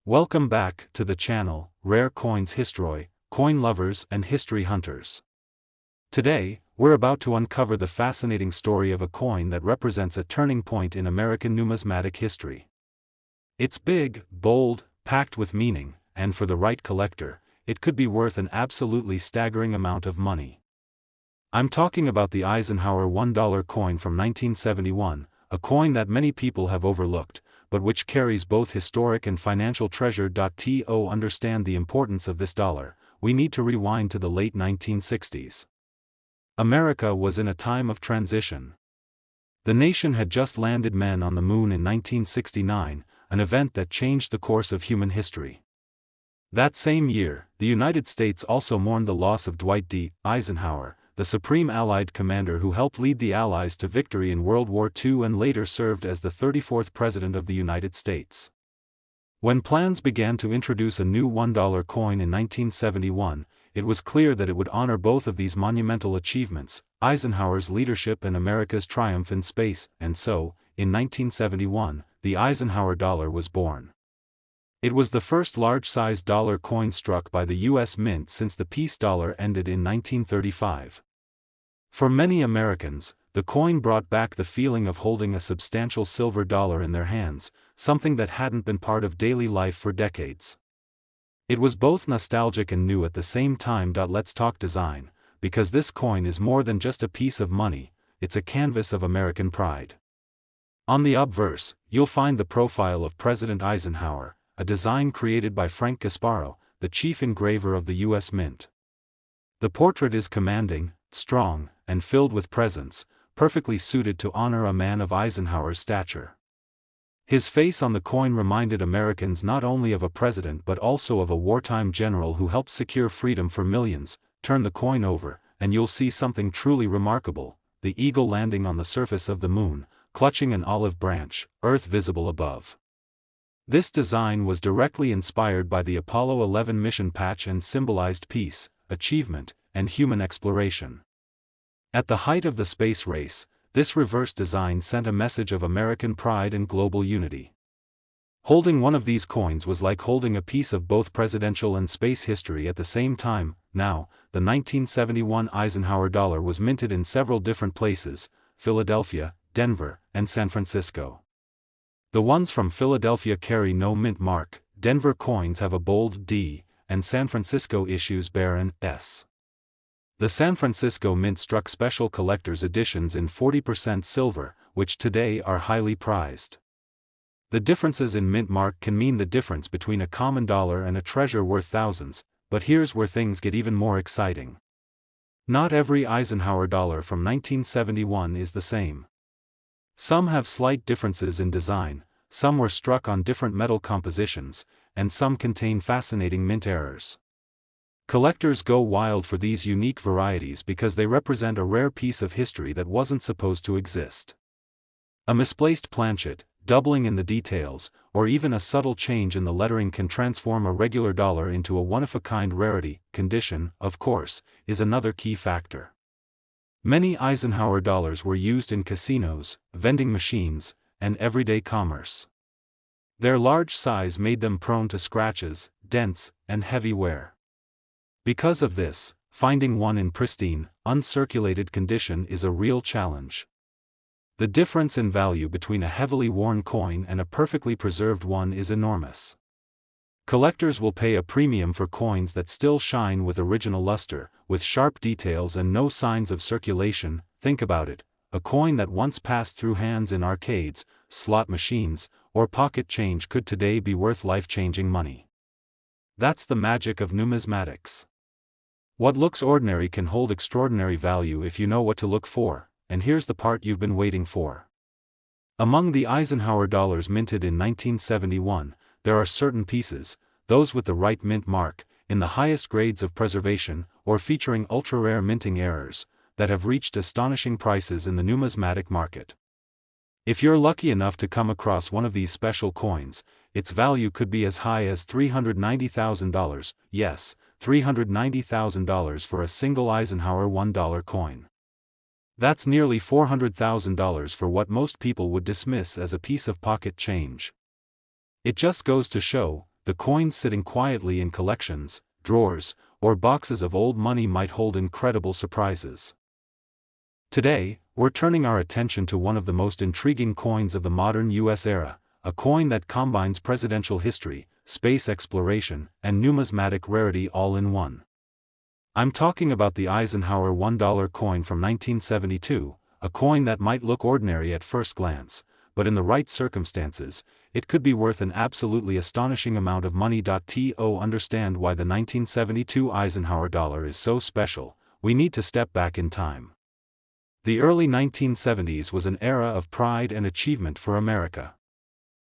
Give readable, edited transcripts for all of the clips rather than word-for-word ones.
Welcome back to the channel, Rare Coins History, coin lovers and history hunters. Today, we're about to uncover the fascinating story of a coin that represents a turning point in American numismatic history. It's big, bold, packed with meaning, and for the right collector, it could be worth an absolutely staggering amount of money. I'm talking about the Eisenhower $1 coin from 1971, a coin that many people have overlooked, but which carries both historic and financial treasure. To understand the importance of this dollar, we need to rewind to the late 1960s. America was in a time of transition. The nation had just landed men on the moon in 1969, an event that changed the course of human history. That same year, the United States also mourned the loss of Dwight D. Eisenhower, the supreme Allied commander who helped lead the Allies to victory in World War II and later served as the 34th President of the United States. When plans began to introduce a new $1 coin in 1971, it was clear that it would honor both of these monumental achievements, Eisenhower's leadership and America's triumph in space, and so, in 1971, the Eisenhower dollar was born. It was the first large-sized dollar coin struck by the U.S. Mint since the peace dollar ended in 1935. For many Americans, the coin brought back the feeling of holding a substantial silver dollar in their hands, something that hadn't been part of daily life for decades. It was both nostalgic and new at the same time. Let's talk design, because this coin is more than just a piece of money, it's a canvas of American pride. On the obverse, you'll find the profile of President Eisenhower, a design created by Frank Gasparo, the chief engraver of the U.S. Mint. The portrait is commanding, strong, and filled with presence, perfectly suited to honor a man of Eisenhower's stature. His face on the coin reminded Americans not only of a president but also of a wartime general who helped secure freedom for millions. Turn the coin over, and you'll see something truly remarkable: the eagle landing on the surface of the moon, clutching an olive branch, Earth visible above. This design was directly inspired by the Apollo 11 mission patch and symbolized peace, achievement, and human exploration. At the height of the space race, this reverse design sent a message of American pride and global unity. Holding one of these coins was like holding a piece of both presidential and space history at the same time. Now, the 1971 Eisenhower dollar was minted in several different places: Philadelphia, Denver, and San Francisco. The ones from Philadelphia carry no mint mark, Denver coins have a bold D, and San Francisco issues bear an S. The San Francisco Mint struck special collector's editions in 40% silver, which today are highly prized. The differences in mint mark can mean the difference between a common dollar and a treasure worth thousands, but here's where things get even more exciting. Not every Eisenhower dollar from 1971 is the same. Some have slight differences in design, some were struck on different metal compositions, and some contain fascinating mint errors. Collectors go wild for these unique varieties because they represent a rare piece of history that wasn't supposed to exist. A misplaced planchet, doubling in the details, or even a subtle change in the lettering can transform a regular dollar into a one-of-a-kind rarity. Condition, of course, is another key factor. Many Eisenhower dollars were used in casinos, vending machines, and everyday commerce. Their large size made them prone to scratches, dents, and heavy wear. Because of this, finding one in pristine, uncirculated condition is a real challenge. The difference in value between a heavily worn coin and a perfectly preserved one is enormous. Collectors will pay a premium for coins that still shine with original luster, with sharp details and no signs of circulation. Think about it: a coin that once passed through hands in arcades, slot machines, or pocket change could today be worth life-changing money. That's the magic of numismatics. What looks ordinary can hold extraordinary value if you know what to look for, and here's the part you've been waiting for. Among the Eisenhower dollars minted in 1971, there are certain pieces, those with the right mint mark, in the highest grades of preservation, or featuring ultra-rare minting errors, that have reached astonishing prices in the numismatic market. If you're lucky enough to come across one of these special coins, its value could be as high as $390,000, yes, $390,000 for a single Eisenhower $1 coin. That's nearly $400,000 for what most people would dismiss as a piece of pocket change. It just goes to show, the coins sitting quietly in collections, drawers, or boxes of old money might hold incredible surprises. Today, we're turning our attention to one of the most intriguing coins of the modern U.S. era, a coin that combines presidential history, space exploration, and numismatic rarity all in one. I'm talking about the Eisenhower $1 coin from 1972, a coin that might look ordinary at first glance, but in the right circumstances, it could be worth an absolutely astonishing amount of money. To understand why the 1972 Eisenhower dollar is so special, we need to step back in time. The early 1970s was an era of pride and achievement for America.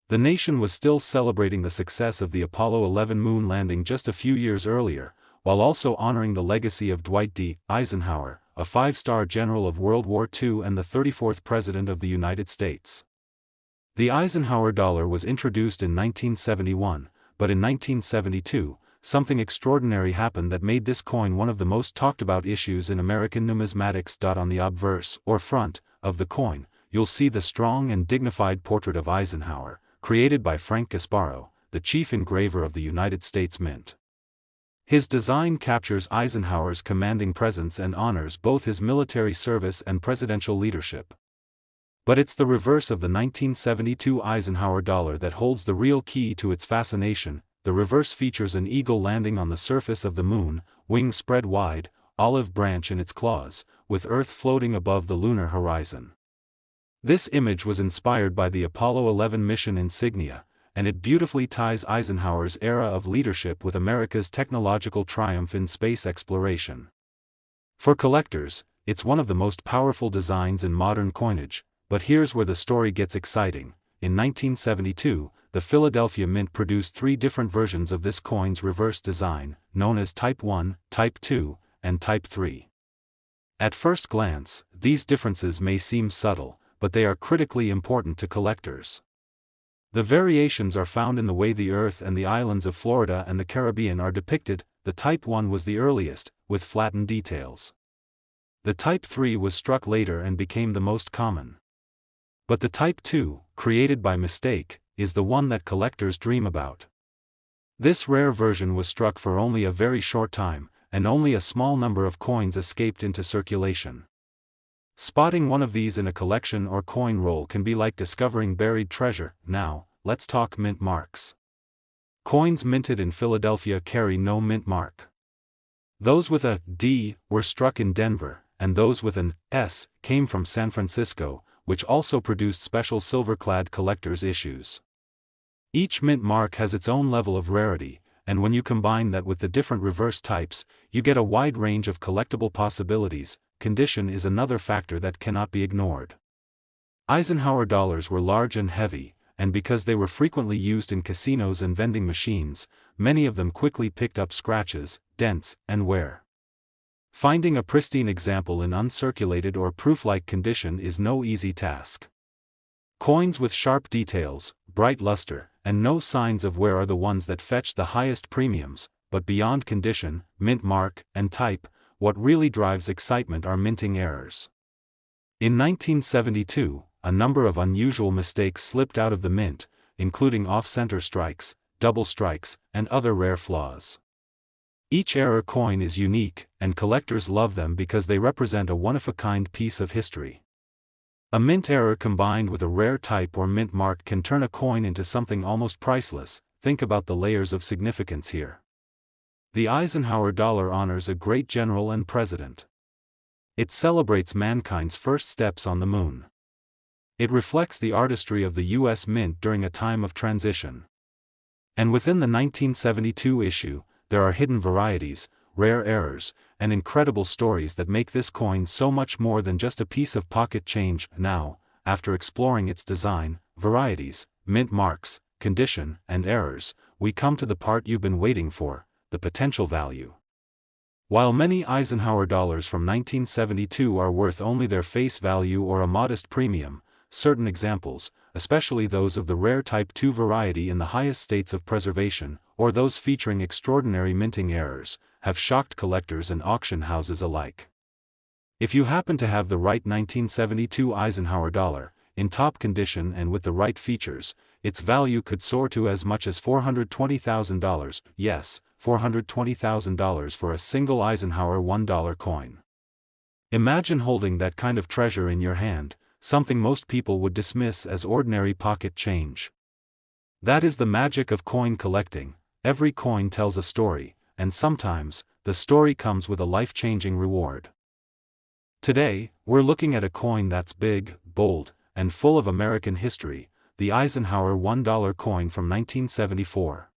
The nation was still celebrating the success of the Apollo 11 moon landing just a few years earlier, while also honoring the legacy of Dwight D. Eisenhower, a five-star general of World War II and the 34th President of the United States. The Eisenhower dollar was introduced in 1971, but in 1972, something extraordinary happened that made this coin one of the most talked about issues in American numismatics. On the obverse, or front, of the coin, you'll see the strong and dignified portrait of Eisenhower, created by Frank Gasparo, the chief engraver of the United States Mint. His design captures Eisenhower's commanding presence and honors both his military service and presidential leadership. But it's the reverse of the 1972 Eisenhower dollar that holds the real key to its fascination. The reverse features an eagle landing on the surface of the moon, wings spread wide, olive branch in its claws, with Earth floating above the lunar horizon. This image was inspired by the Apollo 11 mission insignia, and it beautifully ties Eisenhower's era of leadership with America's technological triumph in space exploration. For collectors, it's one of the most powerful designs in modern coinage, but here's where the story gets exciting. In 1972, the Philadelphia Mint produced three different versions of this coin's reverse design, known as Type 1, Type 2, and Type 3. At first glance, these differences may seem subtle, but they are critically important to collectors. The variations are found in the way the Earth and the islands of Florida and the Caribbean are depicted. The Type 1 was the earliest, with flattened details. The Type 3 was struck later and became the most common. But the Type 2, created by mistake, is the one that collectors dream about. This rare version was struck for only a very short time, and only a small number of coins escaped into circulation. Spotting one of these in a collection or coin roll can be like discovering buried treasure. Now, let's talk mint marks. Coins minted in Philadelphia carry no mint mark. Those with a D were struck in Denver, and those with an S came from San Francisco, which also produced special silver-clad collector's issues. Each mint mark has its own level of rarity, and when you combine that with the different reverse types, you get a wide range of collectible possibilities. Condition is another factor that cannot be ignored. Eisenhower dollars were large and heavy, and because they were frequently used in casinos and vending machines, many of them quickly picked up scratches, dents, and wear. Finding a pristine example in uncirculated or proof-like condition is no easy task. Coins with sharp details, bright luster, and no signs of wear are the ones that fetch the highest premiums, but beyond condition, mint mark, and type, what really drives excitement are minting errors. In 1972, a number of unusual mistakes slipped out of the mint, including off-center strikes, double strikes, and other rare flaws. Each error coin is unique, and collectors love them because they represent a one-of-a-kind piece of history. A mint error combined with a rare type or mint mark can turn a coin into something almost priceless. Think about the layers of significance here. The Eisenhower dollar honors a great general and president. It celebrates mankind's first steps on the moon. It reflects the artistry of the U.S. Mint during a time of transition. And within the 1972 issue, there are hidden varieties, rare errors, and incredible stories that make this coin so much more than just a piece of pocket change. Now, after exploring its design, varieties, mint marks, condition, and errors, we come to the part you've been waiting for: the potential value. While many Eisenhower dollars from 1972 are worth only their face value or a modest premium, certain examples, especially those of the rare Type 2 variety in the highest states of preservation, or those featuring extraordinary minting errors, have shocked collectors and auction houses alike. If you happen to have the right 1972 Eisenhower dollar, in top condition and with the right features, its value could soar to as much as $420,000, yes, $420,000 for a single Eisenhower $1 coin. Imagine holding that kind of treasure in your hand, something most people would dismiss as ordinary pocket change. That is the magic of coin collecting. Every coin tells a story, and sometimes, the story comes with a life-changing reward. Today, we're looking at a coin that's big, bold, and full of American history, the Eisenhower $1 coin from 1974.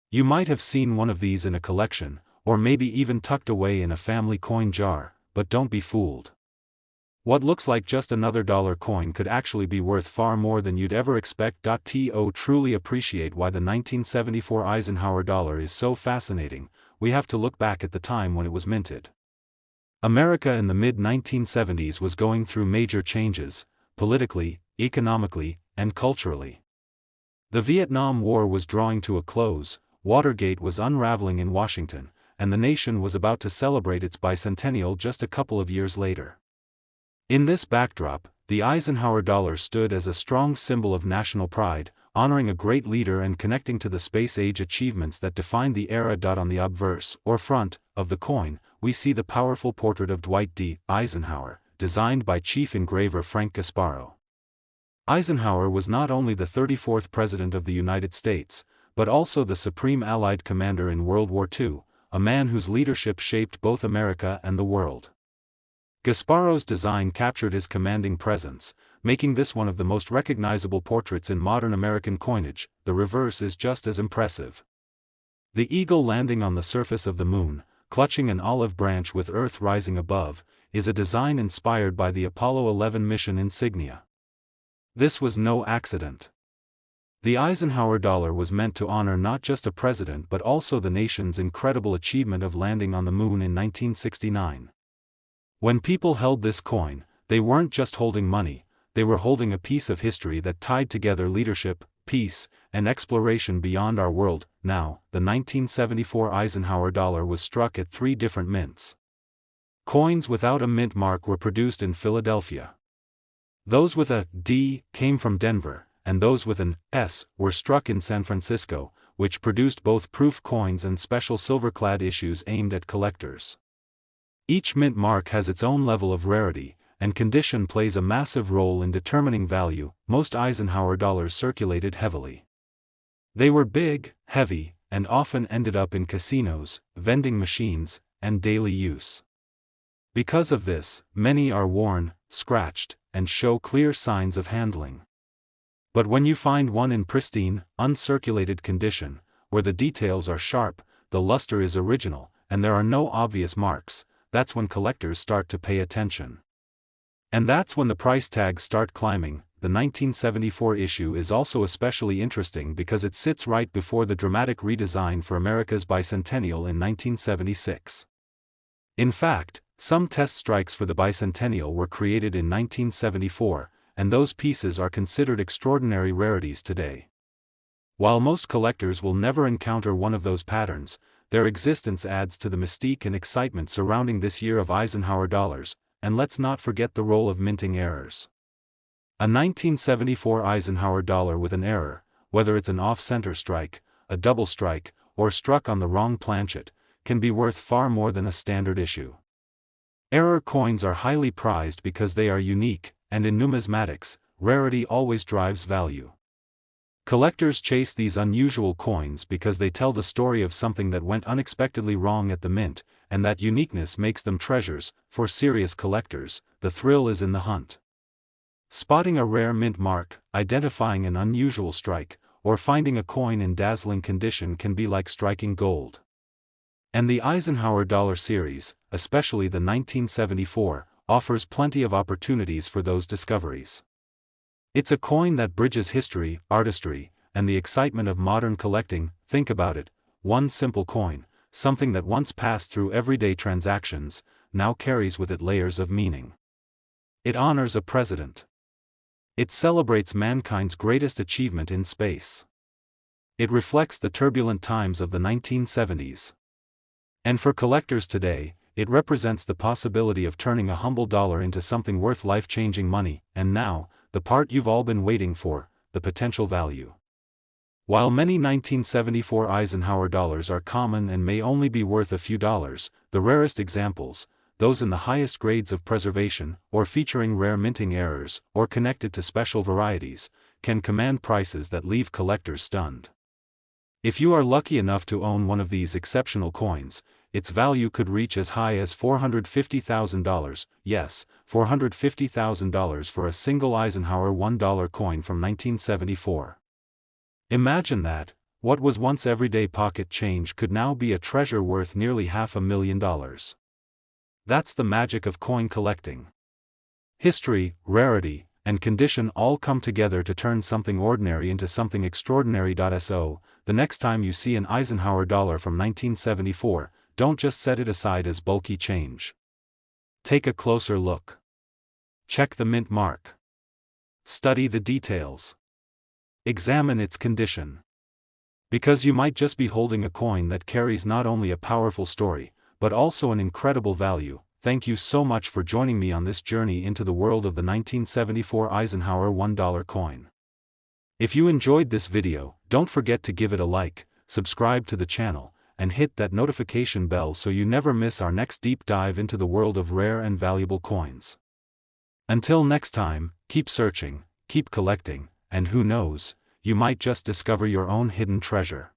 You might have seen one of these in a collection, or maybe even tucked away in a family coin jar, but don't be fooled. What looks like just another dollar coin could actually be worth far more than you'd ever expect. To truly appreciate why the 1974 Eisenhower dollar is so fascinating, we have to look back at the time when it was minted. America in the mid-1970s was going through major changes, politically, economically, and culturally. The Vietnam War was drawing to a close, Watergate was unraveling in Washington, and the nation was about to celebrate its bicentennial just a couple of years later. In this backdrop, the Eisenhower dollar stood as a strong symbol of national pride, honoring a great leader and connecting to the space-age achievements that defined the era. On the obverse, or front, of the coin, we see the powerful portrait of Dwight D. Eisenhower, designed by chief engraver Frank Gasparo. Eisenhower was not only the 34th President of the United States, but also the supreme Allied commander in World War II, a man whose leadership shaped both America and the world. Gasparo's design captured his commanding presence, making this one of the most recognizable portraits in modern American coinage. The reverse is just as impressive. The eagle landing on the surface of the moon, clutching an olive branch with Earth rising above, is a design inspired by the Apollo 11 mission insignia. This was no accident. The Eisenhower dollar was meant to honor not just a president but also the nation's incredible achievement of landing on the moon in 1969. When people held this coin, they weren't just holding money, they were holding a piece of history that tied together leadership, peace, and exploration beyond our world. Now, the 1974 Eisenhower dollar was struck at 3 different mints. Coins without a mint mark were produced in Philadelphia. Those with a D came from Denver, and those with an S were struck in San Francisco, which produced both proof coins and special silver-clad issues aimed at collectors. Each mint mark has its own level of rarity, and condition plays a massive role in determining value. Most Eisenhower dollars circulated heavily. They were big, heavy, and often ended up in casinos, vending machines, and daily use. Because of this, many are worn, scratched, and show clear signs of handling. But when you find one in pristine, uncirculated condition, where the details are sharp, the luster is original, and there are no obvious marks, that's when collectors start to pay attention. And that's when the price tags start climbing. The 1974 issue is also especially interesting because it sits right before the dramatic redesign for America's bicentennial in 1976. In fact, some test strikes for the bicentennial were created in 1974, and those pieces are considered extraordinary rarities today. While most collectors will never encounter one of those patterns, their existence adds to the mystique and excitement surrounding this year of Eisenhower dollars, and let's not forget the role of minting errors. A 1974 Eisenhower dollar with an error, whether it's an off-center strike, a double strike, or struck on the wrong planchet, can be worth far more than a standard issue. Error coins are highly prized because they are unique, and in numismatics, rarity always drives value. Collectors chase these unusual coins because they tell the story of something that went unexpectedly wrong at the mint, and that uniqueness makes them treasures. For serious collectors, the thrill is in the hunt. Spotting a rare mint mark, identifying an unusual strike, or finding a coin in dazzling condition can be like striking gold. And the Eisenhower dollar series, especially the 1974, offers plenty of opportunities for those discoveries. It's a coin that bridges history, artistry, and the excitement of modern collecting. Think about it, one simple coin, something that once passed through everyday transactions, now carries with it layers of meaning. It honors a president. It celebrates mankind's greatest achievement in space. It reflects the turbulent times of the 1970s. And for collectors today, it represents the possibility of turning a humble dollar into something worth life-changing money. And now, the part you've all been waiting for, the potential value. While many 1974 Eisenhower dollars are common and may only be worth a few dollars, the rarest examples, those in the highest grades of preservation, or featuring rare minting errors, or connected to special varieties, can command prices that leave collectors stunned. If you are lucky enough to own one of these exceptional coins, its value could reach as high as $450,000, yes, $450,000 for a single Eisenhower $1 coin from 1974. Imagine that, what was once everyday pocket change could now be a treasure worth nearly $500,000. That's the magic of coin collecting. History, rarity, and condition all come together to turn something ordinary into something extraordinary. So, the next time you see an Eisenhower dollar from 1974, don't just set it aside as bulky change. Take a closer look. Check the mint mark. Study the details. Examine its condition. Because you might just be holding a coin that carries not only a powerful story, but also an incredible value. Thank you so much for joining me on this journey into the world of the 1974 Eisenhower $1 coin. If you enjoyed this video, don't forget to give it a like, subscribe to the channel, and hit that notification bell so you never miss our next deep dive into the world of rare and valuable coins. Until next time, keep searching, keep collecting, and who knows, you might just discover your own hidden treasure.